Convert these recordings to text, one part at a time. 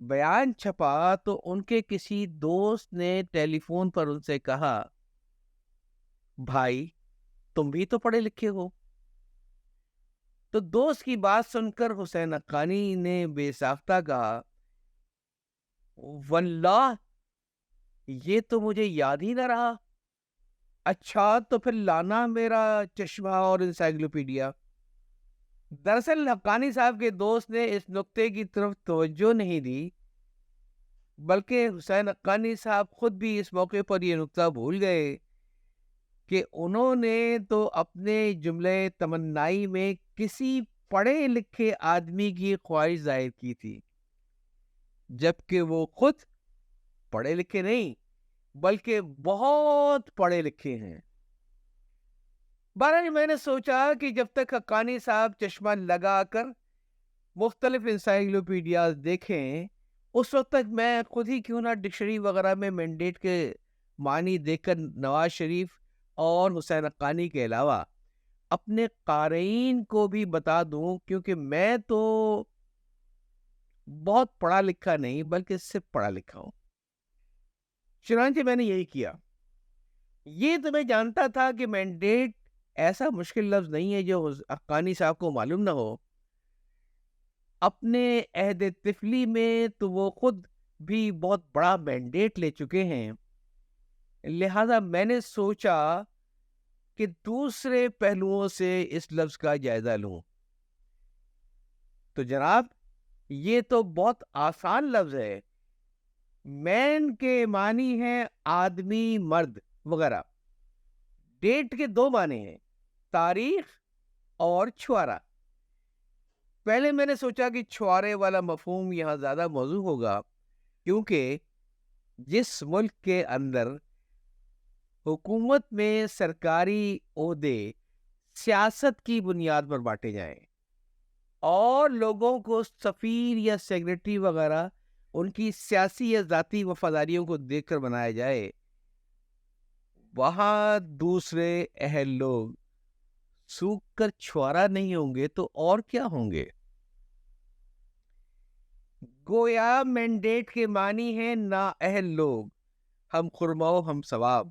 بیان چھپا تو ان کے کسی دوست نے ٹیلی فون پر ان سے کہا، بھائی تم بھی تو پڑھے لکھے ہو۔ تو دوست کی بات سن کر حسین حقانی نے بے ساختہ کہا، واللہ یہ تو مجھے یاد ہی نہ رہا۔ اچھا تو پھر لانا میرا چشمہ اور انسائکلوپیڈیا۔ دراصل حقانی صاحب کے دوست نے اس نقطے کی طرف توجہ نہیں دی، بلکہ حسین حقانی صاحب خود بھی اس موقع پر یہ نقطہ بھول گئے کہ انہوں نے تو اپنے جملے تمنائی میں کسی پڑھے لکھے آدمی کی خواہش ظاہر کی تھی، جبکہ وہ خود پڑھے لکھے نہیں بلکہ بہت پڑھے لکھے ہیں۔ بہرحال میں نے سوچا کہ جب تک حقانی صاحب چشمہ لگا کر مختلف انسائکلوپیڈیاز دیکھیں، اس وقت تک میں خود ہی کیوں نہ ڈکشنری وغیرہ میں مینڈیٹ کے معنی دیکھ کر نواز شریف اور حسین حقانی کے علاوہ اپنے قارئین کو بھی بتا دوں، کیونکہ میں تو بہت پڑھا لکھا نہیں بلکہ صرف پڑھا لکھا ہوں۔ چنانچہ میں نے یہی کیا۔ یہ تو میں جانتا تھا کہ مینڈیٹ ایسا مشکل لفظ نہیں ہے جو حقانی صاحب کو معلوم نہ ہو۔ اپنے عہد طفلی میں تو وہ خود بھی بہت بڑا مینڈیٹ لے چکے ہیں، لہذا میں نے سوچا کہ دوسرے پہلوؤں سے اس لفظ کا جائزہ لوں۔ تو جناب یہ تو بہت آسان لفظ ہے۔ مین کے معنی ہیں آدمی، مرد وغیرہ۔ ڈیٹ کے دو معنی ہیں، تاریخ اور چھوارا۔ پہلے میں نے سوچا کہ چھوارے والا مفہوم یہاں زیادہ موزوں ہوگا، کیونکہ جس ملک کے اندر حکومت میں سرکاری عہدے سیاست کی بنیاد پر بانٹے جائیں اور لوگوں کو سفیر یا سیکرٹری وغیرہ ان کی سیاسی یا ذاتی وفاداریوں کو دیکھ کر بنایا جائے، وہاں دوسرے اہل لوگ سوکھ کر چھوارا نہیں ہوں گے تو اور کیا ہوں گے؟ گویا مینڈیٹ کے معنی ہیں نا اہل لوگ، ہم خرمو ہم ثواب،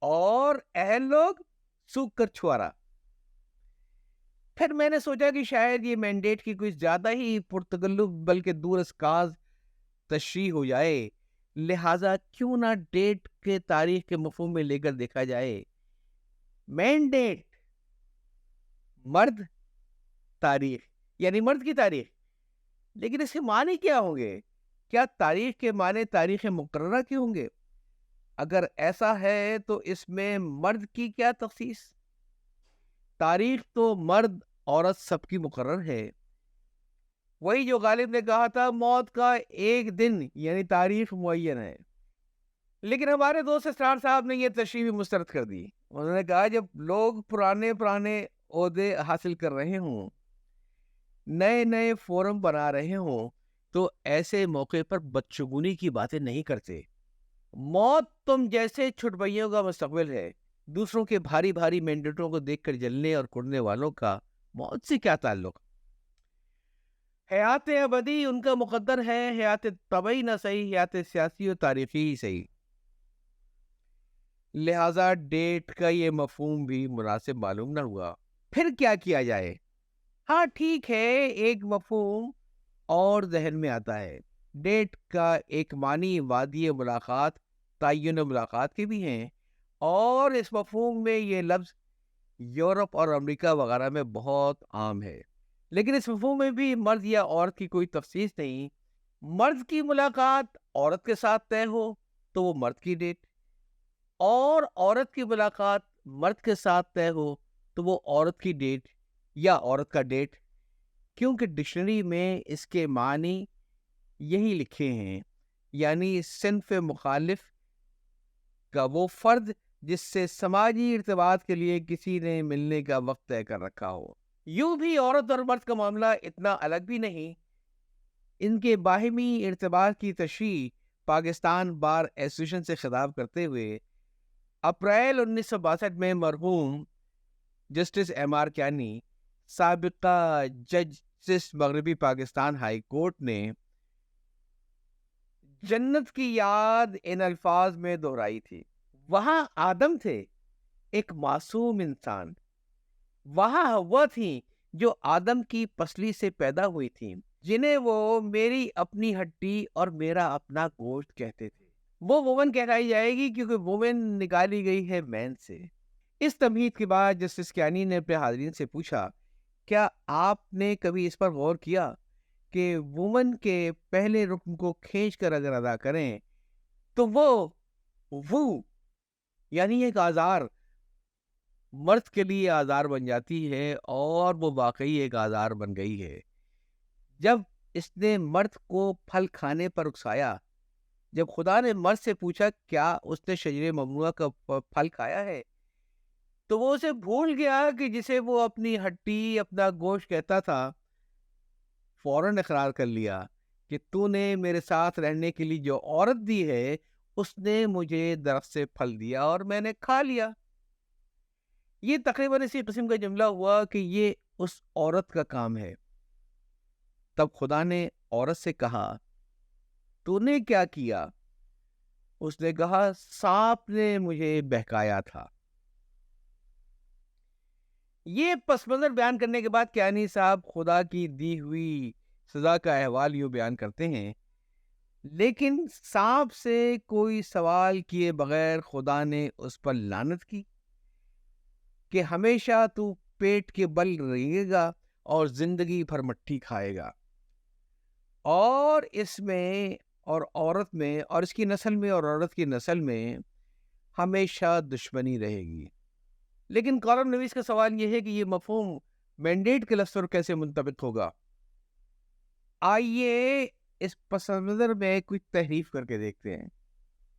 اور اہل لوگ سوکھ کر چھوارا۔ پھر میں نے سوچا کہ شاید یہ مینڈیٹ کی کوئی زیادہ ہی پرتکلف بلکہ دور انداز تشریح ہو جائے، لہذا کیوں نہ ڈیٹ کے تاریخ کے مفہوم میں لے کر دیکھا جائے۔ مینڈیٹ مرد، تاریخ یعنی مرد کی تاریخ، لیکن اس کے معنی کیا ہوں گے؟ کیا تاریخ کے معنی تاریخ مقررہ کے ہوں گے؟ اگر ایسا ہے تو اس میں مرد کی کیا تخصیص؟ تاریخ تو مرد عورت سب کی مقرر ہے، وہی جو غالب نے کہا تھا موت کا ایک دن یعنی تاریخ معین ہے۔ لیکن ہمارے دوست اسرار صاحب نے یہ تشریح بھی مسترد کر دی۔ انہوں نے کہا جب لوگ پرانے عہدے حاصل کر رہے ہوں، نئے نئے فورم بنا رہے ہوں، تو ایسے موقع پر بدشگونی کی باتیں نہیں کرتے۔ موت تم جیسے چھٹبئیوں کا مستقبل ہے، دوسروں کے بھاری بھاری مینڈیٹوں کو دیکھ کر جلنے اور کڑنے والوں کا موت سے کیا تعلق؟ حیات ابدی ان کا مقدر ہے، حیات طبعی نہ صحیح، حیات سیاسی و تاریخی ہی صحیح۔ لہذا ڈیٹ کا یہ مفہوم بھی مناسب معلوم نہ ہوا۔ پھر کیا کیا جائے؟ ہاں ٹھیک ہے، ایک مفہوم اور ذہن میں آتا ہے۔ ڈیٹ کا ایک معنی وادی ملاقات، تعین ملاقات کے بھی ہیں، اور اس مفہوم میں یہ لفظ یورپ اور امریکہ وغیرہ میں بہت عام ہے۔ لیکن اس مفہوم میں بھی مرد یا عورت کی کوئی تخصیص نہیں۔ مرد کی ملاقات عورت کے ساتھ طے ہو تو وہ مرد کی ڈیٹ، اور عورت کی ملاقات مرد کے ساتھ طے ہو تو وہ عورت کی ڈیٹ یا عورت کا ڈیٹ، کیونکہ ڈکشنری میں اس کے معنی یہی لکھے ہیں، یعنی صنف مخالف کا وہ فرد جس سے سماجی ارتباط کے لیے کسی نے ملنے کا وقت طے کر رکھا ہو۔ یوں بھی عورت اور مرد کا معاملہ اتنا الگ بھی نہیں۔ ان کے باہمی ارتباط کی تشریح پاکستان بار ایسوسیشن سے خطاب کرتے ہوئے اپریل 1962 میں مرحوم جسٹس ایم آر کیانی، سابقہ جسٹس مغربی پاکستان ہائی کورٹ نے جنت کی یاد ان الفاظ میں دہرائی تھی۔ وہاں آدم تھے، ایک معصوم انسان۔ وہاں حوا تھیں جو آدم کی پسلی سے پیدا ہوئی تھیں، جنہیں وہ میری اپنی ہڈی اور میرا اپنا گوشت کہتے تھے۔ وہ وومن کہلائی جائے گی کیونکہ وومن نکالی گئی ہے مین سے۔ اس تمہید کے بعد جسٹس کیانی نے اپنے حاضرین سے پوچھا، کیا آپ نے کبھی اس پر غور کیا کہ وومن کے پہلے رکن کو کھینچ کر اگر ادا کریں تو وہ یعنی ایک آزار مرد کے لیے آزار بن جاتی ہے، اور وہ واقعی ایک آزار بن گئی ہے۔ جب اس نے مرد کو پھل کھانے پر اکسایا، جب خدا نے مرد سے پوچھا کیا اس نے شجر ممنوعہ کا پھل کھایا ہے، تو وہ اسے بھول گیا کہ جسے وہ اپنی ہڈی اپنا گوشت کہتا تھا، فوراً اقرار کر لیا کہ تو نے میرے ساتھ رہنے کے لیے جو عورت دی ہے، اس نے مجھے درخت سے پھل دیا اور میں نے کھا لیا۔ یہ تقریباً اسی قسم کا جملہ ہوا کہ یہ اس عورت کا کام ہے۔ تب خدا نے عورت سے کہا، تو نے کیا کیا؟ اس نے کہا، سانپ نے مجھے بہکایا تھا۔ یہ پس منظر بیان کرنے کے بعد کیانی صاحب خدا کی دی ہوئی سزا کا احوال یوں بیان کرتے ہیں، لیکن سانپ سے کوئی سوال کیے بغیر خدا نے اس پر لعنت کی کہ ہمیشہ تو پیٹ کے بل رہے گا اور زندگی بھر مٹھی کھائے گا، اور اس میں اور عورت میں اور اس کی نسل میں اور عورت کی نسل میں ہمیشہ دشمنی رہے گی۔ لیکن کالم نویس کا سوال یہ ہے کہ یہ مفہوم مینڈیٹ کے لفظ پر کیسے منطبق ہوگا؟ آئیے اس پس منظر میں کچھ تحریف کر کے دیکھتے ہیں۔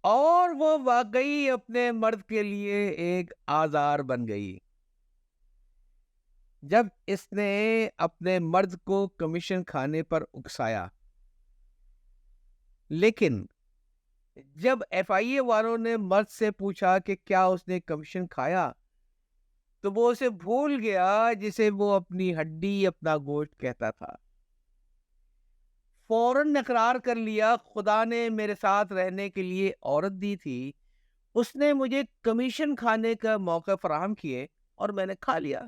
اور وہ واقعی اپنے مرد کے لیے ایک آزار بن گئی۔ جب اس نے اپنے مرد کو کمیشن کھانے پر اکسایا، لیکن جب ایف آئی اے والوں نے مرد سے پوچھا کہ کیا اس نے کمیشن کھایا، تو وہ اسے بھول گیا جسے وہ اپنی ہڈی اپنا گوشت کہتا تھا۔ فوراً اقرار کر لیا، خدا نے میرے ساتھ رہنے کے لیے عورت دی تھی، اس نے مجھے کمیشن کھانے کا موقع فراہم کیے اور میں نے کھا لیا۔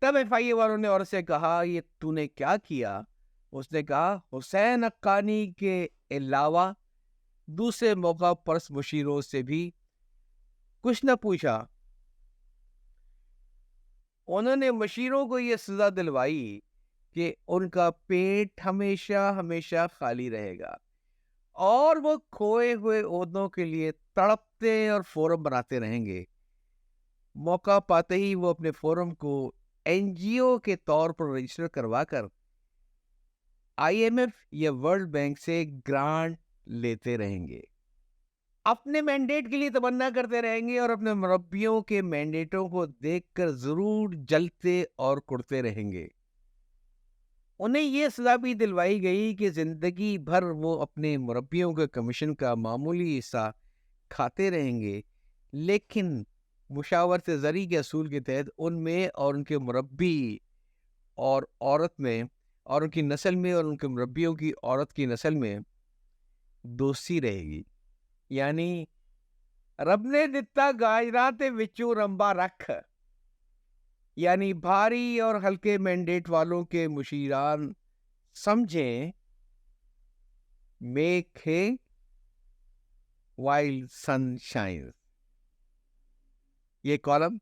تب ایف آئی اے والوں نے عورت سے کہا، یہ تو نے کیا کیا؟ اس نے کہا، حسین حقانی کے علاوہ دوسرے موقع پرس مشیروں سے بھی کچھ نہ پوچھا۔ انہوں نے مشیروں کو یہ سزا دلوائی کہ ان کا پیٹ ہمیشہ ہمیشہ خالی رہے گا، اور وہ کھوئے ہوئے عہدوں کے لیے تڑپتے اور فورم بناتے رہیں گے۔ موقع پاتے ہی وہ اپنے فورم کو این جی او کے طور پر رجسٹر کروا کر آئی ایم ایف یا ورلڈ بینک سے گرانٹ لیتے رہیں گے، اپنے مینڈیٹ کے لیے تمنا کرتے رہیں گے، اور اپنے مربیوں کے مینڈیٹوں کو دیکھ کر ضرور جلتے اور کڑتے رہیں گے۔ انہیں یہ سزا بھی دلوائی گئی کہ زندگی بھر وہ اپنے مربیوں کے کمیشن کا معمولی حصہ کھاتے رہیں گے، لیکن مشاورت زرعی کے اصول کے تحت ان میں اور ان کے مربی اور عورت میں اور ان کی نسل میں اور ان کے مربیوں کی عورت کی نسل میں دوستی رہے گی۔ یعنی رب نے دتا گاجرات وچوں رمبا رکھ، یعنی بھاری اور ہلکے مینڈیٹ والوں کے مشیران سمجھیں میک ہے وائل سن شائن۔ یہ کالم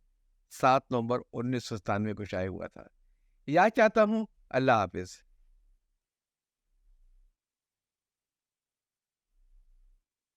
7 نومبر 1997 کو شائع ہوا تھا۔ یاد چاہتا ہوں۔ اللہ حافظ۔